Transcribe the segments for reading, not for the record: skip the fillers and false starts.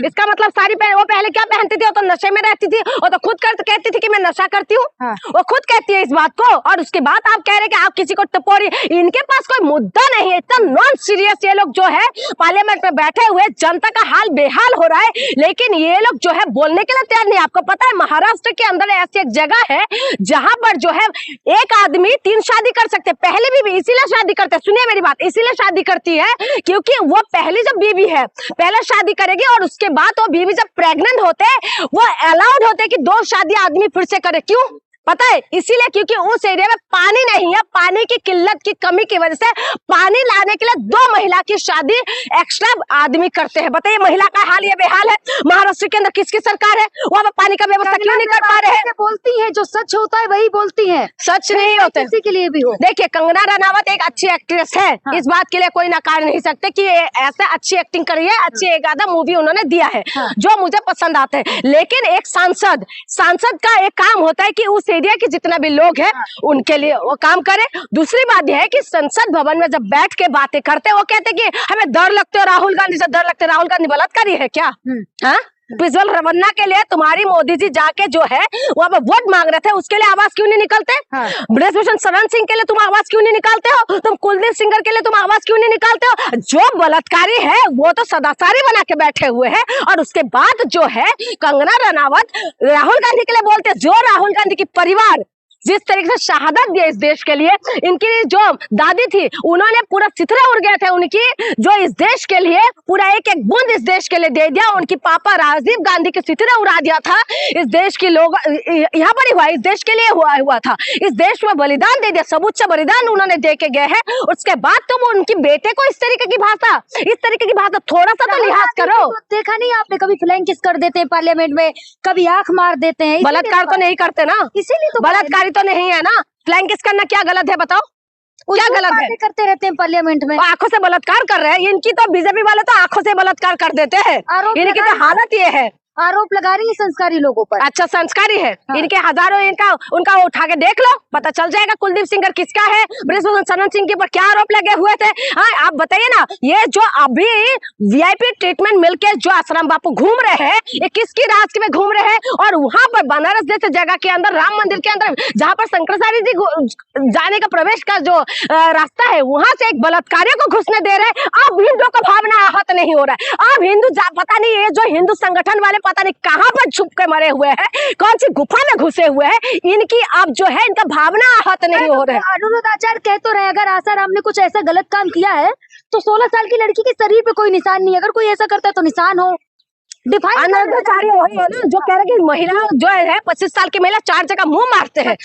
इसका मतलब साड़ी पहन, वो पहले क्या पहनती थी? वो तो नशे में रहती थी, वो तो खुद कहती थी कि मैं नशा करती हूँ। वो खुद कहती है इस बात को, और उसके बाद आप कह रहे हैं कि आप किसी को टपोरी। इनके पास कोई मुद्दा नहीं है, इतना नॉन सीरियस ये लोग जो है पार्लियामेंट में बैठे हुए, जनता का हाल बेहाल हो रहा है, लेकिन ये लोग जो है बोलने के लिए तैयार नहीं। आपको पता है महाराष्ट्र के अंदर ऐसी एक जगह है जहां पर जो है एक आदमी 3 शादी कर सकते, पहले भी इसीलिए शादी करते, सुनिए मेरी बात, इसीलिए शादी करती है क्योंकि वो पहली जब बीवी है पहले शादी करेगी, और उसके बाद वो बीवी जब प्रेग्नेंट होते हैं वो अलाउड होते हैं कि 2 शादी आदमी फिर से करे। क्यों पता है? इसीलिए क्योंकि उस एरिया में पानी नहीं है, पानी की किल्लत की कमी की वजह से पानी लाने के लिए 2 महिला की शादी एक्स्ट्रा आदमी करते हैं। बताइए महिला का हाल ये बेहाल है। महाराष्ट्र के अंदर किसकी सरकार है? वहां पर पानी का व्यवस्था क्यों नहीं कर पा रहे हैं? बोलती है जो सच होता है वही बोलती है, सच नहीं होते किसी के लिए भी हो। देखिए कंगना रनावत एक अच्छी एक्ट्रेस है, इस बात के लिए कोई नकार नहीं सकते कि ऐसे अच्छी एक्टिंग करी है, अच्छी एक आधा मूवी उन्होंने दिया है जो मुझे पसंद आते हैं। लेकिन एक सांसद का एक काम होता है कि उस एरिया के जितना भी लोग हैं उनके लिए वो काम करे। दूसरी बात यह है कि संसद भवन में जब बैठ के बातें करते वो कहते कि हमें डर लगते हो राहुल गांधी से, डर लगते। राहुल गांधी बलात्कारी है क्या? हाँ, प्रज्वल रवन्ना के लिए तुम्हारी मोदी जी जाके जो है वहां पर वोट मांग रहे थे, उसके लिए आवाज क्यों नहीं निकलते? ब्रजभूषण शरण सिंह के लिए तुम आवाज क्यों नहीं निकालते हो? तुम कुलदीप सिंगर के लिए तुम आवाज क्यों नहीं निकालते हो? जो बलात्कारी है वो तो सदाचारी बना के बैठे हुए हैं, और उसके बाद जो है कंगना रनावत राहुल गांधी के लिए बोलते, जो राहुल गांधी की परिवार जिस तरीके से शहादत दिया इस देश के लिए, इनकी जो दादी थी उन्होंने पूरा सिथरा उड़ गए थे उनकी, जो इस देश के लिए पूरा एक एक बूंद इस देश के लिए दे दिया। उनकी पापा राजीव गांधी की सिथरा उड़ा दिया था। इस देश के लोग यहाँ पर ही हुआ, इस देश के लिए हुआ था, इस देश में बलिदान दे दिया, सर्वोच्च बलिदान उन्होंने दे के गए हैं। उसके बाद तुम उनकी बेटे को इस तरीके की भाषा, थोड़ा सा तो लिहाज करो। देखा नहीं आपने कभी फ्लाइंग किस कर देते हैं पार्लियामेंट में, कभी आंख मार देते हैं। बलात्कार तो नहीं करते ना, इसीलिए तो बलात्कारी तो नहीं है ना। फ्लाइंग किस करना क्या गलत है बताओ? क्या गलत है? करते रहते हैं पार्लियामेंट में, आंखों से बलात्कार कर रहे हैं। इनकी तो बीजेपी वाले तो आंखों से बलात्कार कर देते हैं। इनकी तो हालत ये है, आरोप लगा रही है संस्कारी लोगों पर। अच्छा संस्कारी है। इनके हजारों उनका उठा के देख लो, पता चल जाएगा कुलदीप सिंगर किसका है, ब्रजभूषण शरण सिंह के ऊपर क्या आरोप लगे हुए थे। आप बताइए ना, ये जो अभी वीआईपी ट्रीटमेंट मिलके जो आश्रम बापू घूम रहे हैं, ये किसकी राज में घूम रहे हैं? और वहां पर बनारस जैसे जगह के अंदर, राम मंदिर के अंदर, जहाँ पर शंकराचार्य जी जाने का प्रवेश का जो रास्ता है, वहां से एक बलात्कारियों को घुसने दे रहे हैं। अब हिंदुओं का भावना आहत नहीं हो रहा है। अब हिंदू पता नहीं, ये जो हिंदू संगठन वाले पता नहीं कहां पर छुप के मरे हुए हैं, कौन सी गुफा में घुसे हुए हैं, इनकी अब जो है इनका भावना आहत नहीं हो रहा है। अनुरुद्ध आचार्य कह तो रहे, अगर आसाराम ने कुछ ऐसा गलत काम किया है तो 16 साल की लड़की के शरीर पे कोई निशान नहीं, अगर कोई ऐसा करता है तो निशान हो। अनुरुद्धाचार्य वही है ना जो कह रहे कि महिला जो है 25 साल की महिला 4 जगह मुंह मारते हैं।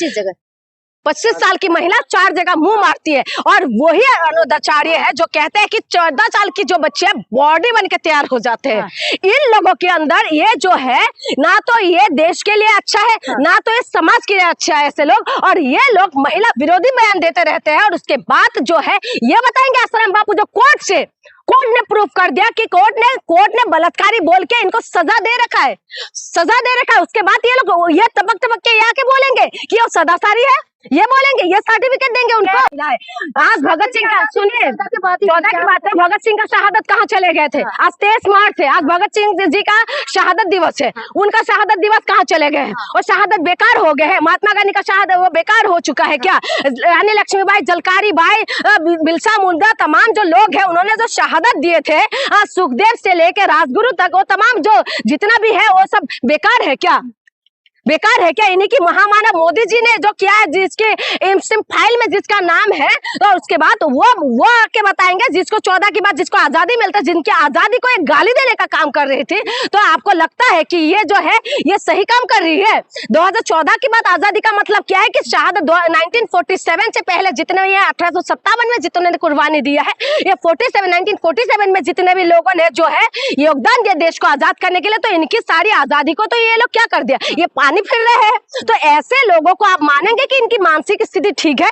25 साल की महिला 4 जगह मुंह मारती है, और वही अनुरुद्धाचार्य है जो कहते हैं कि 14 साल की जो बच्चे है बॉडी बन के तैयार हो जाते हैं। इन लोगों के अंदर ये जो है, ना तो ये देश के लिए अच्छा है, ना तो ये समाज के लिए अच्छा है ऐसे लोग, और ये लोग महिला विरोधी बयान देते रहते हैं। और उसके बाद जो है ये बताएंगे आसाराम बापू, जो कोर्ट ने प्रूफ कर दिया कि कोर्ट ने बलात्कारी बोल के इनको सजा दे रखा है, उसके बाद ये लोग ये तबक के आके बोलेंगे कि वो सदाचारी है, ये बोलेंगे, ये सर्टिफिकेट देंगे उनको। आज भगत सिंह का सुनिए, 14 की बात है, भगत सिंह का शहादत कहाँ चले गए थे? आज 23 मार्च है, आज भगत सिंह जी का शहादत दिवस है, उनका शहादत दिवस कहाँ चले गए हैं? और शहादत बेकार हो गए हैं। महात्मा गांधी का शहादत वो बेकार हो चुका है क्या? रानी लक्ष्मीबाई, जलकारी बाई, बिरसा मुंडा, तमाम जो लोग हैं उन्होंने जो शहादत दिए थे, सुखदेव से लेकर राजगुरु तक, वो तमाम जो जितना भी है वो सब बेकार है क्या? बेकार है क्या? इन्हीं की महामानव मोदी जी ने जो किया है, जिसके एमसिम फाइल में जिसका नाम है, और उसके बाद वो आके बताएंगे जिसको 14 की बाद जिसको आजादी मिलता है, जिनकी आजादी को एक गाली देने का काम कर रही थी। तो आपको लगता है कि ये जो है ये सही काम कर रही है? 2014 की बाद आजादी का मतलब क्या है कि शहादत 1947 से पहले जितने ये 1857 में जितने ने कुर्बानी दिया है, ये 1947 में जितने भी लोगों ने जो है योगदान दिया देश को आजाद करने के लिए, तो इनकी सारी आजादी को तो ये लोग क्या कर दिया? ये पानी फिर रहे हैं। तो ऐसे लोगों को आप मानेंगे कि इनकी मानसिक स्थिति ठीक है?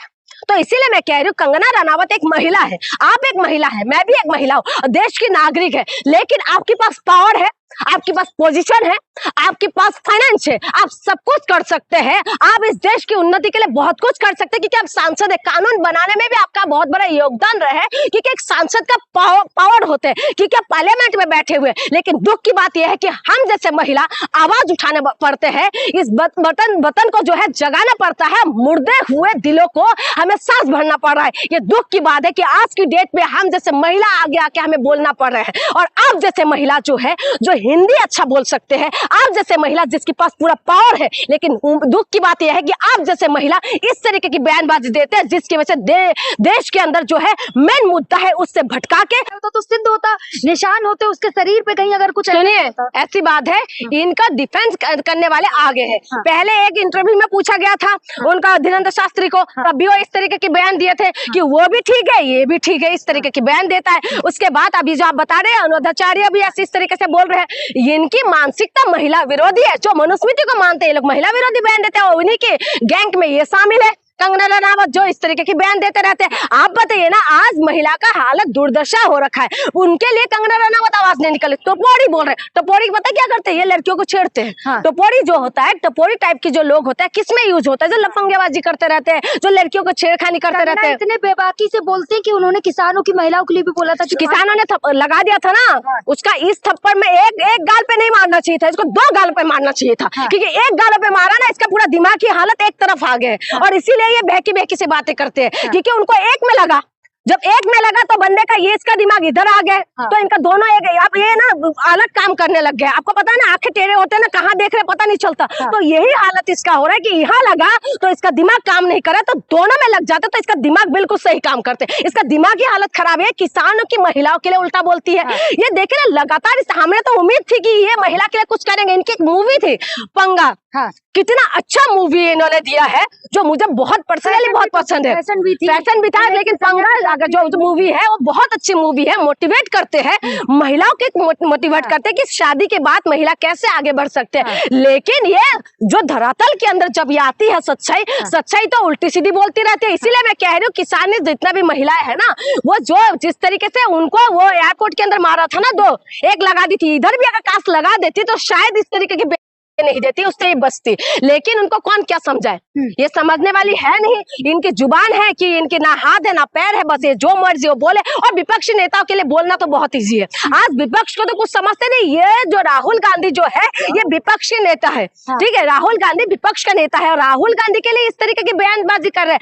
तो इसीलिए मैं कह रही हूँ, कंगना रनावत एक महिला है, आप एक महिला है, मैं भी एक महिला हूँ, देश की नागरिक है, लेकिन आपके पास पावर है, आपके पास पोजीशन है, आपके पास फाइनेंस है, आप सब कुछ कर सकते हैं, आप इस देश की उन्नति के लिए बहुत कुछ कर सकते हैं, क्योंकि आप सांसद है। कानून बनाने में भी आपका बहुत बड़ा योगदान रहा है, क्योंकि एक सांसद का पावर होते हैं, क्योंकि आप पार्लियामेंट में बैठे हुए। लेकिन दुख की बात यह है कि हम जैसे महिला आवाज उठाने पड़ते हैं, इस बटन को जो है जगाना पड़ता है, मुर्दे हुए दिलों को हमें सांस भरना पड़ रहा है। ये दुख की बात है कि आज की डेट में हम जैसे महिला आगे आके हमें बोलना पड़ रहा है। और आप जैसे महिला जो है, जो हिंदी अच्छा बोल सकते हैं, आप जैसे महिला जिसके पास पूरा पावर है, लेकिन दुख की बात यह है कि आप जैसे महिला इस तरीके की बयानबाजी देते हैं, जिसकी वजह से देश के अंदर जो है मेन मुद्दा है उससे भटका के तो सिद्ध होता, निशान होते उसके शरीर पे कहीं अगर कुछ। सुनिए, ऐसी बात है, इनका डिफेंस करने वाले आगे हैं। पहले एक इंटरव्यू में पूछा गया था उनका धीरेन्द्र शास्त्री को, तब भी वो इस तरीके के बयान दिए थे कि वो भी ठीक है, ये भी ठीक है, इस तरीके के बयान देता है। उसके बाद अभी जो आप बता रहे हैं अनुराधाचार्य भी ऐसे इस तरीके से बोल रहे हैं। इनकी मानसिकता महिला विरोधी है, जो मनुस्मृति को मानते हैं, ये लोग महिला विरोधी बयान देते हैं, उन्हीं के गैंग में ये शामिल है। कंगना रनावत जो इस तरीके की बयान देते रहते हैं। आप बताइए ना, आज महिला का हालत दुर्दशा हो रखा है, उनके लिए कंगना रनावत आवाज नहीं निकले। टपोरी बोल रहे हैं, टपोरी पता क्या करते हैं, ये लड़कियों को छेड़ते हैं। टपोरी जो होता है, टपोरी टाइप के जो लोग होते हैं, किसमें यूज होता है, जो लफंगेबाजी करते रहते हैं, जो लड़कियों को छेड़खानी करते रहते हैं। इतने बेबाकी से बोलते हैं कि उन्होंने किसानों की, महिलाओं के लिए भी बोला था। किसानों ने लगा दिया था ना, उसका इस थप्पड़ में एक गाल पे नहीं मारना चाहिए था, इसको 2 गाल पे मारना चाहिए था, क्योंकि एक गाल पे मारा ना, इसका पूरा दिमाग की हालत एक तरफ आ गए। और इसीलिए ये बहकी बहकी से बातें करते हैं, क्योंकि उनको एक में लगा, जब एक में लगा तो बंदे का ये इसका दिमाग इधर आ गया। तो इनका दोनों एक, अब ये ना अलग काम करने लग गए। आपको पता है ना, आंखें टेढ़े होते हैं ना, कहाँ देख रहे पता नहीं चलता। तो यही हालत इसका हो रहा है कि यहाँ लगा तो इसका दिमाग काम नहीं कर रहा, तो दोनों में लग जाता तो इसका दिमाग बिल्कुल सही काम करते। इसका दिमाग की हालत खराब है, किसानों की, महिलाओं के लिए उल्टा बोलती है। ये देखे ना लगातार, हमें तो उम्मीद थी कि ये महिला के लिए कुछ करेंगे। इनकी एक मूवी थी पंगा, कितना अच्छा मूवी इन्होंने दिया है, जो मुझे बहुत पर्सनली बहुत पसंद है। फैशन भी था, लेकिन पंगा अगर जो मूवी है वो बहुत अच्छी मूवी है। मोटिवेट करते हैं महिलाओं के, मोटिवेट करते हैं कि शादी के बाद महिला कैसे आगे बढ़ सकते हैं। लेकिन ये जो धरातल के अंदर जब ये आती है सच्चाई तो उल्टी सीधी बोलती रहती है। इसीलिए मैं कह रही हूँ, किसान जितना भी महिलाएं है ना, वो जो जिस तरीके से उनको वो एयरपोर्ट के अंदर मारा था ना, 2 एक लगा दी थी, इधर भी अगर कास्ट लगा देती तो शायद इस तरीके की नहीं देती, उससे ही बचती। लेकिन उनको कौन क्या समझाए, ये समझने वाली है नहीं। इनकी जुबान है कि इनके ना हाथ है ना पैर है, बस ये जो मर्जी वो बोले। और विपक्षी नेताओं के लिए बोलना तो बहुत इजी है। आज विपक्ष को तो कुछ समझते नहीं। ये जो राहुल गांधी जो है, ये विपक्षी नेता है, ठीक है, राहुल गांधी विपक्ष का नेता है, और राहुल गांधी के लिए इस तरीके की बयानबाजी कर रहे हैं।